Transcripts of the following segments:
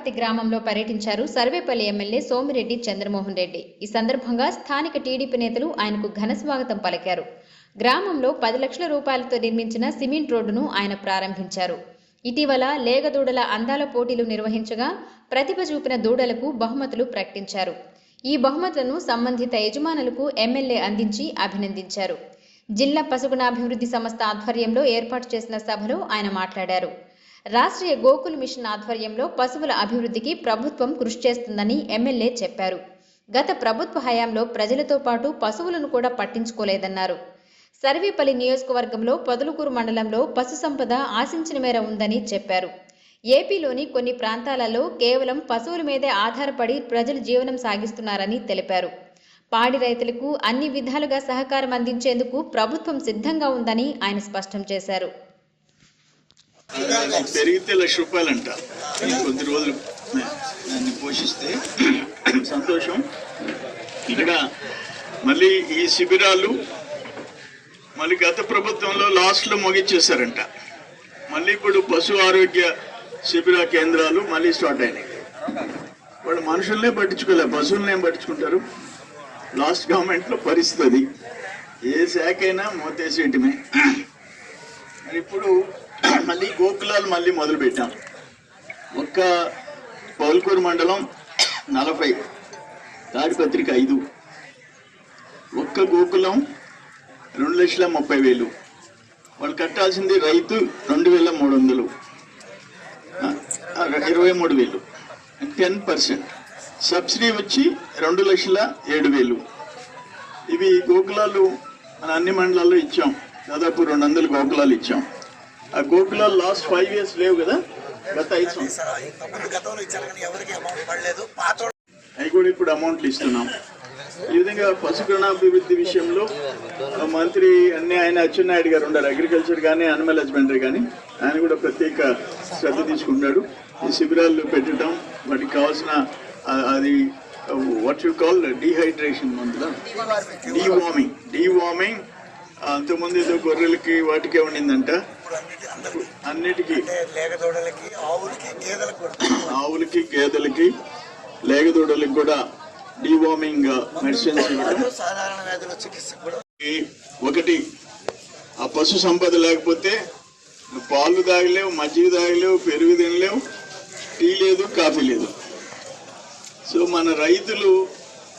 తాడిపత్తి గ్రామంలో పర్యటించారు సర్వేపల్లి ఎమ్మెల్యే సోమిరెడ్డి చంద్రమోహన్ రెడ్డి. ఈ సందర్భంగా స్థానిక టీడీపీ నేతలు ఆయనకు ఘన స్వాగతం పలికారు. గ్రామంలో 10 లక్షల రూపాయలతో నిర్మించిన సిమెంట్ రోడ్డును ఆయన ప్రారంభించారు. ఇటీవల లేగదూడల అందాల పోటీలు నిర్వహించగా ప్రతిభ చూపిన దూడలకు బహుమతులు ప్రకటించారు. ఈ బహుమతులను సంబంధిత యజమానులకు ఎమ్మెల్యే అందించి అభినందించారు. జిల్లా పశుగణాభివృద్ధి సంస్థ ఆధ్వర్యంలో ఏర్పాటు చేసిన సభలో ఆయన మాట్లాడారు. రాష్ట్రీయ గోకుల్ మిషన్ ఆధ్వర్యంలో పశువుల అభివృద్ధికి ప్రభుత్వం కృషి చేస్తుందని ఎమ్మెల్యే చెప్పారు. గత ప్రభుత్వ హయాంలో ప్రజలతో పాటు పశువులను కూడా పట్టించుకోలేదన్నారు. సర్వేపల్లి నియోజకవర్గంలో పొదలకూరు మండలంలో పశు సంపద ఆశించిన మేర ఉందని చెప్పారు. ఏపీలోని కొన్ని ప్రాంతాలలో కేవలం పశువుల మీదే ఆధారపడి ప్రజలు జీవనం సాగిస్తున్నారని తెలిపారు. పాడి రైతులకు అన్ని విధాలుగా సహకారం అందించేందుకు ప్రభుత్వం సిద్ధంగా ఉందని ఆయన స్పష్టం చేశారు. పెరిగితే ₹1,00,000 అంట. కొద్ది రోజులు దాన్ని పోషిస్తే సంతోషం. ఇక్కడ మళ్ళీ ఈ శిబిరాలు మళ్ళీ గత ప్రభుత్వంలో లాస్ట్లో ముగిచ్చేశారంట. మళ్ళీ ఇప్పుడు పశు ఆరోగ్య శిబిర కేంద్రాలు మళ్ళీ స్టార్ట్ అయినాయి. వాళ్ళు మనుషుల్నే పట్టించుకోలే, పశువులనే ఏం పట్టించుకుంటారు. లాస్ట్ గవర్నమెంట్లో పరిస్థితి ఏ శాఖ అయినా మోతేసేయటమే. మరి ఇప్పుడు మళ్ళీ గోకులాలు మళ్ళీ మొదలు పెట్టాం. ఒక్క పొదలకూరు మండలం 40, తాడిపత్రికి 5, ఒక్క గోకులం 2,30,000. వాళ్ళు కట్టాల్సింది రైతు 2,300, 23,000. 10% సబ్సిడీ వచ్చి 2,07,000. ఇవి గోకులాలు మన అన్ని మండలాల్లో ఇచ్చాం. దాదాపు 200 గోకులాలు ఇచ్చాం. ఆ గోకులాలు లాస్ట్ 5 years లేవు కదా, గత 5 సంవత్సరాలు అవి కూడా ఇప్పుడు అమౌంట్లు ఇస్తున్నాం. ఈ విధంగా పశుగణాభివృద్ధి విషయంలో మంత్రి ఆయన అచ్చెన్నాయుడు గారు ఉన్నారు. అగ్రికల్చర్ కానీ యానిమల్ హస్బెండరీ కానీ ఆయన కూడా ప్రత్యేక శ్రద్ధ తీసుకుంటాడు. ఈ శిబిరాలు పెట్టడం, వాటికి కావాల్సిన అది వాట్ యు కాల్ డీహైడ్రేషన్ మందుల డీవార్మింగ్ అంతకుముందు ఏదో గొర్రెలకి వాటికే ఉండిందంట. అన్నిటికీ ఆవులకి గేదెలకి లేగదూడలకి కూడా డీవార్మింగ్ మెడిసిన్స్ ఇవ్వడం. ఒకటి, ఆ పశు సంపద లేకపోతే పాలు తాగలేవు, మజ్జిగ తాగలేవు, పెరుగు తినలేవు, టీ లేదు, కాఫీ లేదు. సో మన రైతులు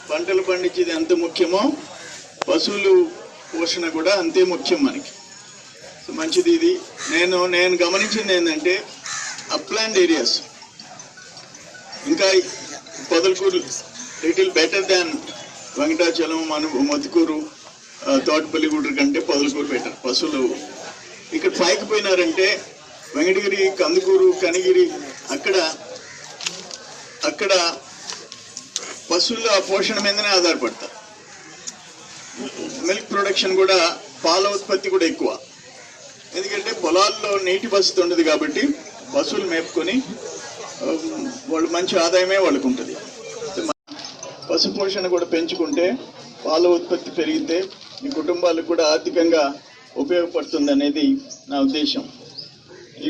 పంటలు పండించేది ఎంత ముఖ్యమో పశువులు పోషణ కూడా అంతే ముఖ్యం మనకి. సో మంచిది ఇది. నేను గమనించింది ఏంటంటే అప్లాండ్ ఏరియాస్ ఇంకా Podalakuru little better than Venkatachalam, Madhukuru, Thotapalligudur కంటే పొదలకూరు బెటర్. పశువులు ఇక్కడ పైకి పోయినారంటే వెంకటగిరి, కందుకూరు, కనిగిరి అక్కడ పశువుల పోషణ మీదనే ఆధారపడతారు. మిల్క్ ప్రొడక్షన్ కూడా, పాల ఉత్పత్తి కూడా ఎక్కువ. ఎందుకంటే పొలాల్లో నీటి వసతి ఉండదు కాబట్టి పశువులు మేపుకొని వాళ్ళు మంచి ఆదాయమే వాళ్ళకు ఉంటుంది. పశు పోషణ కూడా పెంచుకుంటే పాల ఉత్పత్తి పెరిగితే ఈ కుటుంబాలకు కూడా ఆర్థికంగా ఉపయోగపడుతుంది అనేది నా ఉద్దేశం.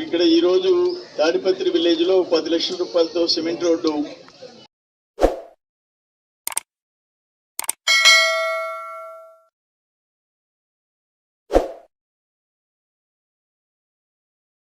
ఇక్కడ ఈరోజు తాడిపత్రి విలేజ్లో 10 లక్షల రూపాయలతో సిమెంట్ రోడ్డు